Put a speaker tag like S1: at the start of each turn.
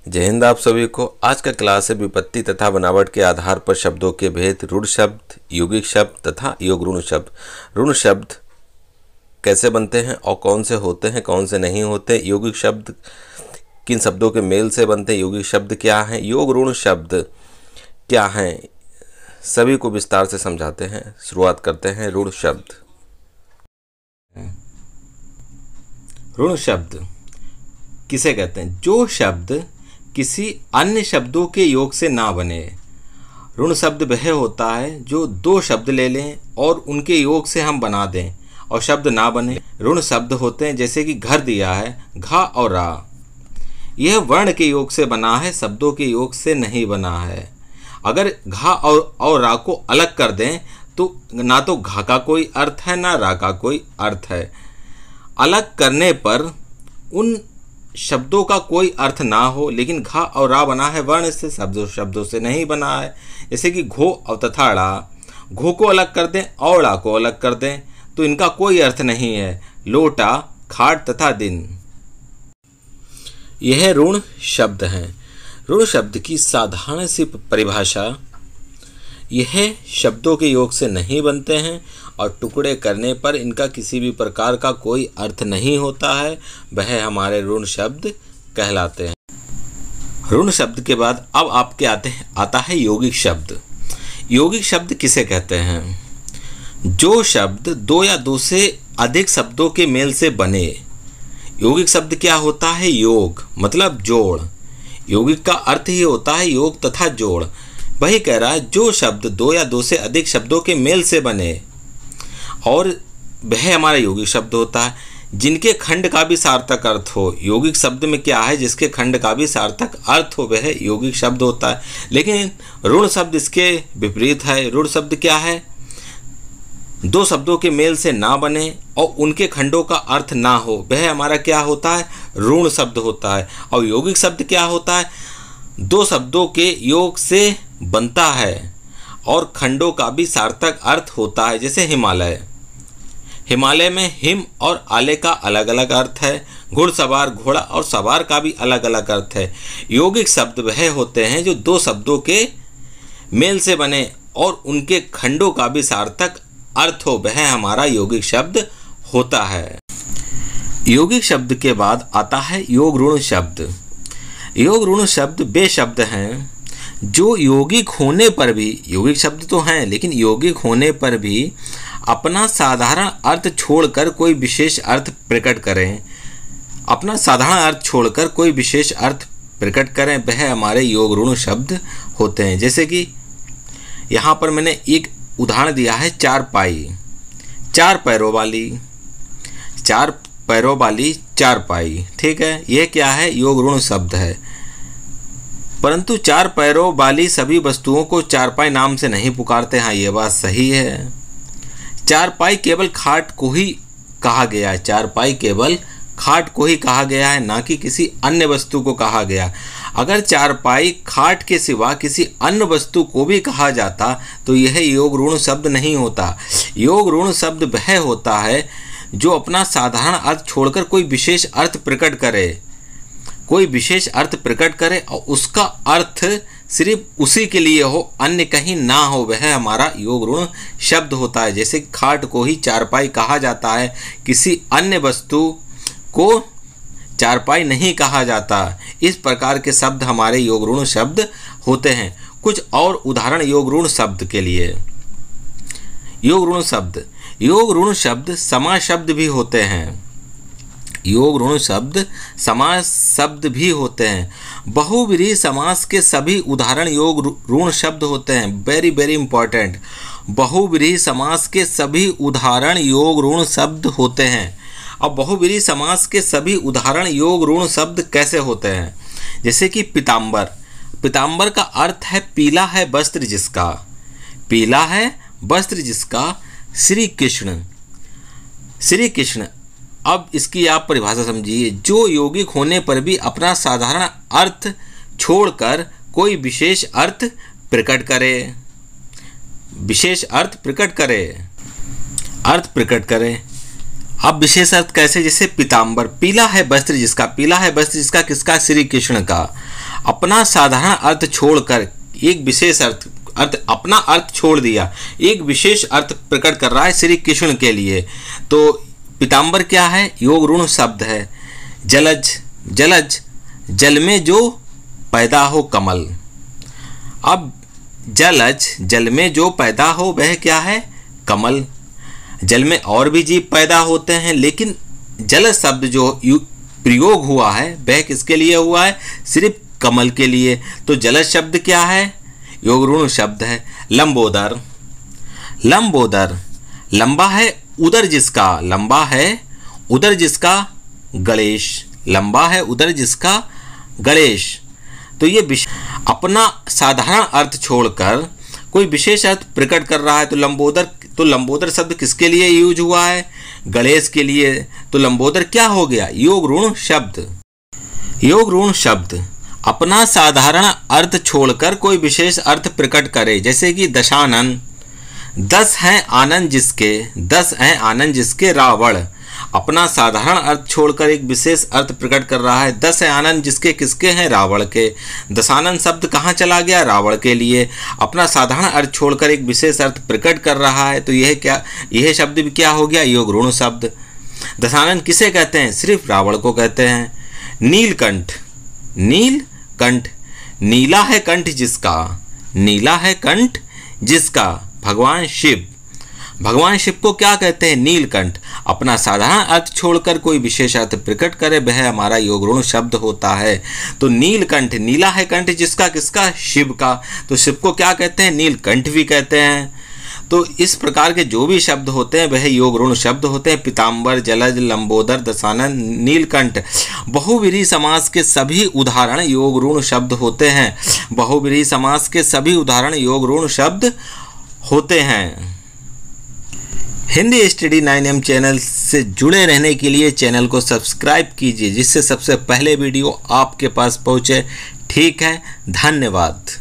S1: जय हिंद। आप सभी को आज का क्लास है विपत्ति तथा बनावट के आधार पर शब्दों के भेद, रूढ़ शब्द, यौगिक शब्द तथा योग ऋण शब्द। ऋण शब्द कैसे बनते हैं और कौन से होते हैं, कौन से नहीं होते। यौगिक शब्द किन शब्दों के मेल से बनते हैं, यौगिक शब्द क्या हैं, योग ऋण शब्द क्या हैं, सभी को विस्तार से समझाते हैं। शुरुआत करते हैं ऋण शब्द। ऋण शब्द किसे कहते हैं? जो शब्द किसी अन्य शब्दों के योग से ना बने। ऋण शब्द वह होता है जो दो शब्द ले लें और उनके योग से हम बना दें और शब्द ना बने। ऋण शब्द होते हैं जैसे कि घर दिया है, घा और रा। यह वर्ण के योग से बना है, शब्दों के योग से नहीं बना है। अगर घा और रा को अलग कर दें तो ना तो घा का कोई अर्थ है ना रा का कोई अर्थ है। अलग करने पर उन शब्दों का कोई अर्थ ना हो, लेकिन घा और रा बना है वर्ण से, शब्दों से नहीं बना है। जैसे कि घो और तथा ड़ा, घो को अलग कर दें और ड़ा को अलग कर दें तो इनका कोई अर्थ नहीं है। लोटा, खाट तथा दिन, यह ऋण शब्द हैं। ऋण शब्द की साधारण सी परिभाषा, यह शब्दों के योग से नहीं बनते हैं और टुकड़े करने पर इनका किसी भी प्रकार का कोई अर्थ नहीं होता है, वह हमारे ऋण शब्द कहलाते हैं। ऋण शब्द के बाद अब आपके आता है यौगिक शब्द। यौगिक शब्द किसे कहते हैं? जो शब्द दो या दो से अधिक शब्दों के मेल से बने। यौगिक शब्द क्या होता है? योग मतलब जोड़। यौगिक का अर्थ ही होता है योग तथा जोड़। वही कह रहा है जो शब्द दो या दो से अधिक शब्दों के मेल से बने और वह हमारा यौगिक शब्द होता है। जिनके खंड का भी सार्थक अर्थ हो। यौगिक शब्द में क्या है? जिसके खंड का भी सार्थक अर्थ हो वह यौगिक शब्द होता है। लेकिन ऋण शब्द इसके विपरीत है। ऋण शब्द क्या है? दो शब्दों के मेल से ना बने और उनके खंडों का अर्थ ना हो, वह हमारा क्या होता है? ऋण शब्द होता है। और यौगिक शब्द क्या होता है? दो शब्दों के योग से बनता है और खंडों का भी सार्थक अर्थ होता है। जैसे हिमालय, हिमालय में हिम और आले का अलग अलग अर्थ है। घुड़सवार, घोड़ा और सवार का भी अलग अलग अर्थ है। यौगिक शब्द वह होते हैं जो दो शब्दों के मेल से बने और उनके खंडों का भी सार्थक अर्थ हो, वह हमारा यौगिक शब्द होता है। यौगिक शब्द के बाद आता है योग ऋण शब्द। योग ऋण शब्द वे शब्द हैं जो यौगिक होने पर भी, यौगिक शब्द तो हैं लेकिन यौगिक होने पर भी अपना साधारण अर्थ छोड़कर कोई विशेष अर्थ प्रकट करें। अपना साधारण अर्थ छोड़कर कोई विशेष अर्थ प्रकट करें, वह हमारे योग ऋण शब्द होते हैं। जैसे कि यहाँ पर मैंने एक उदाहरण दिया है, चारपाई। चार पैरों वाली, चार पैरों वाली चारपाई, ठीक है। यह क्या है? योग ऋण शब्द है। परंतु चार पैरों वाली सभी वस्तुओं को चारपाई नाम से नहीं पुकारते। हाँ, ये बात सही है। चारपाई केवल खाट को ही कहा गया है। चारपाई केवल खाट को ही कहा गया है, ना कि किसी अन्य वस्तु को कहा गया। अगर चारपाई खाट के सिवा किसी अन्य वस्तु को भी कहा जाता तो यह योग ऋण शब्द नहीं होता। योग ऋण शब्द वह होता है जो अपना साधारण अर्थ छोड़कर कोई विशेष अर्थ प्रकट करे, कोई विशेष अर्थ प्रकट करे और उसका अर्थ सिर्फ उसी के लिए हो, अन्य कहीं ना हो, वह हमारा योग ऋण शब्द होता है। जैसे खाट को ही चारपाई कहा जाता है, किसी अन्य वस्तु को चारपाई नहीं कहा जाता। इस प्रकार के शब्द हमारे योग ऋण शब्द होते हैं। कुछ और उदाहरण योग ऋण शब्द के लिए। योग ऋण शब्द, योग ऋण शब्द समास शब्द भी होते हैं। योग ऋण शब्द समास शब्द भी होते हैं। बहुव्रीहि समास के सभी उदाहरण योग ऋण शब्द होते हैं। Very very important. बहुव्रीहि समास के सभी उदाहरण योग ऋण शब्द होते हैं। अब बहुव्रीहि समास के सभी उदाहरण योग ऋण शब्द कैसे होते हैं? जैसे कि पीताम्बर। पीताम्बर का अर्थ है पीला है वस्त्र जिसका, पीला है वस्त्र जिसका, श्री कृष्ण। श्री कृष्ण। अब इसकी आप परिभाषा समझिए। जो यौगिक होने पर भी अपना साधारण अर्थ छोड़कर कोई विशेष अर्थ प्रकट करे, विशेष अर्थ प्रकट करे, अर्थ प्रकट करे। अब विशेष अर्थ कैसे? जैसे पीताम्बर, पीला है वस्त्र जिसका, पीला है वस्त्र जिसका किसका? श्री कृष्ण का। अपना साधारण अर्थ छोड़कर एक विशेष अर्थ अपना अर्थ छोड़ दिया, एक विशेष अर्थ प्रकट कर रहा है श्री कृष्ण के लिए। तो पीताम्बर क्या है? योग ऋण शब्द है। जलज, जलज जल में जो पैदा हो कमल। अब जलज जल में जो पैदा हो वह क्या है? कमल। जल में और भी जीव पैदा होते हैं, लेकिन जल शब्द जो प्रयोग हुआ है वह किसके लिए हुआ है? सिर्फ कमल के लिए। तो जलज शब्द क्या है? योग ऋण शब्द है। लंबोदर, लंबोदर लंबा है उदर जिसका, लंबा है उदर जिसका गणेश, लंबा है उदर जिसका गणेश। तो ये अपना साधारण अर्थ छोड़कर कोई विशेष अर्थ प्रकट कर रहा है। तो लंबोदर शब्द किसके लिए यूज हुआ है? गणेश के लिए। तो लंबोदर क्या हो गया? योग ऋण शब्द। योग ऋण शब्द अपना साधारण अर्थ छोड़कर कोई विशेष अर्थ प्रकट करे, जैसे कि दशानन, 10 हैं आनंद जिसके, 10 हैं आनंद जिसके रावण। अपना साधारण अर्थ छोड़कर एक विशेष अर्थ प्रकट कर रहा है। 10 हैं आनंद जिसके, किसके हैं? रावण के। दशानन शब्द कहाँ चला गया? रावण के लिए। अपना साधारण अर्थ छोड़कर एक विशेष अर्थ प्रकट कर रहा है, तो यह क्या, यह शब्द भी क्या हो गया? योग ऋण शब्द। दशानन किसे कहते हैं? सिर्फ रावण को कहते हैं। नीलकंठ, नीलकंठ नीला है कंठ जिसका, नीला है कंठ जिसका, भगवान शिव। भगवान शिव को क्या कहते हैं? नीलकंठ। अपना साधारण अर्थ छोड़कर कोई विशेष अर्थ प्रकट करे वह हमारा योग ऋण शब्द होता है। तो नीलकंठ, नीला है कंठ जिसका, किसका? शिव का। तो शिव को क्या कहते हैं? नीलकंठ भी कहते हैं। तो इस प्रकार के जो भी शब्द होते हैं वह योग ऋण शब्द होते हैं। पीताम्बर, जलज, लंबोदर, दशानन, नीलकंठ। बहुव्रीहि समास के सभी उदाहरण योग ऋण शब्द होते हैं। बहुव्रीहि समास के सभी उदाहरण योग ऋण शब्द होते हैं। हिंदी स्टडी 9M चैनल से जुड़े रहने के लिए चैनल को सब्सक्राइब कीजिए, जिससे सबसे पहले वीडियो आपके पास पहुंचे। ठीक है, धन्यवाद।